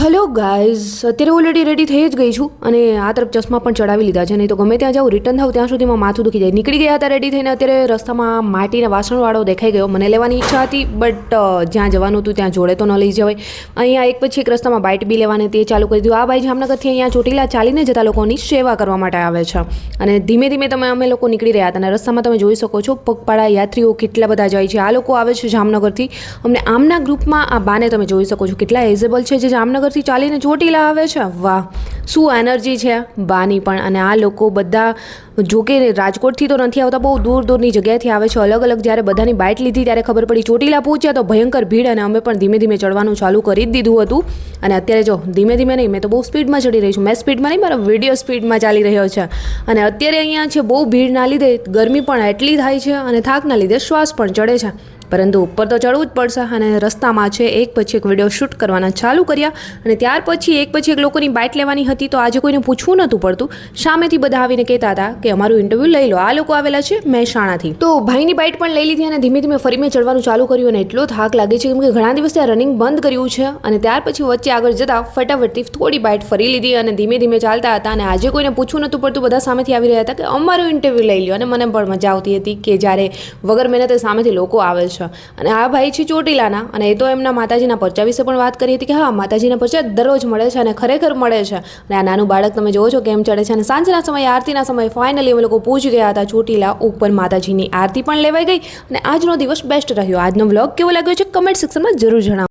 Hello guys, અત્યારે already ready થઈ જ ગઈ છું અને આ તરફ ચશ્મા પણ ચડાવી લીધા છે. નહીં તો ગમે ત્યાં જાઉં રિટર્ન થાઉં ત્યાં સુધીમાં માથું દુખી જાય. નીકળી ગયા હતા રેડી થઈને, અત્યારે રસ્તામાં માટીના વાસણવાળો દેખાઈ ગયો. મને લેવાની ઈચ્છા હતી બટ જ્યાં જવાનું હતું ત્યાં જોડે તો ન લઈ જવાય. અહીંયા એક પછી એક રસ્તામાં બાઇટ બી લેવાની તે ચાલુ કરી દીધું. આ ભાઈ જામનગરથી અહીંયા ચોટીલા ચાલીને જતા લોકોની સેવા કરવા માટે આવે છે અને ધીમે ધીમે અમે લોકો નીકળી રહ્યા હતા અને રસ્તામાં તમે જોઈ શકો છો પગપાળા યાત્રીઓ કેટલા બધા જાય છે. આ લોકો આવે છે જામનગરથી. અમને આમના ગ્રુપમાં આ બાને તમે જોઈ શકો છો કેટલા એઝેબલ છે, જે જામનગરથી ચાલીને ચોટીલા આવે છે. વાહ, શું એનર્જી છે બાની પણ. અને આ લોકો બધા જોકે રાજકોટથી તો નથી આવતા, બહુ દૂર દૂરની જગ્યાએથી આવે છે. અલગ અલગ જ્યારે બધાની બાઇટ લીધી ત્યારે ખબર પડી ચોટીલા પહોંચ્યા તો ભયંકર ભીડ, અને અમે પણ ધીમે ધીમે ચડવાનું ચાલુ કરી જ દીધું હતું. અને અત્યારે જો ધીમે ધીમે નહીં, મેં તો બહુ સ્પીડમાં ચડી રહી છું. મેં સ્પીડમાં નહીં, મારો વિડીયો સ્પીડમાં ચાલી રહ્યો છે. અને અત્યારે અહીંયા છે બહુ ભીડના લીધે ગરમી પણ એટલી થાય છે અને થાકના લીધે શ્વાસ પણ ચડે છે. પરંતુ ઉપર તો ચડવું જ પડશે. અને રસ્તામાં છે એક પછી એક વિડીયો શૂટ કરવાના ચાલુ કર્યા અને ત્યાર પછી એક લોકોની બાઇટ લેવાની હતી તો આજે કોઈને પૂછવું નહોતું પડતું. સામેથી બધા આવીને કહેતા હતા કે અમારું ઇન્ટરવ્યૂ લઈ લો. આ લોકો આવેલા છે મહેસાણાથી. તો ભાઈની બાઇટ પણ લઈ લીધી અને ધીમે ધીમે ફરી મેં ચડવાનું ચાલુ કર્યું. અને એટલો થાક લાગે છે કેમ કે ઘણા દિવસથી રનિંગ બંધ કર્યું છે. અને ત્યાર પછી વચ્ચે આગળ જતાં ફટાફટથી થોડી બાઇટ ફરી લીધી અને ધીમે ધીમે ચાલતા હતા. અને આજે કોઈને પૂછવું નહોતું પડતું, બધા સામેથી આવી રહ્યા હતા કે અમારું ઇન્ટરવ્યૂ લઈ લો. અને મને પણ મજા આવતી હતી કે જ્યારે વગર મહેનતે સામેથી લોકો આવે છે. અને આ ભાઈ છે ચોટીલાના અને એ તો એમના માતાજીના પરચા વિશે પણ વાત કરી હતી કે હા, માતાજીના પરચા દરરોજ મળે છે અને ખરેખર મળે છે. અને આ નાનું બાળક તમે જોવો છો કેમ ચડે છે. અને સાંજના સમયે આરતીના સમયે ફાઇનલી અમે લોકો પહોંચી ગયા હતા ચોટીલા ઉપર. માતાજીની આરતી પણ લેવાઈ ગઈ અને આજનો દિવસ બેસ્ટ રહ્યો. આજનો વ્લોગ કેવો લાગ્યો છે કમેન્ટ સેક્શનમાં જરૂર જણાવો.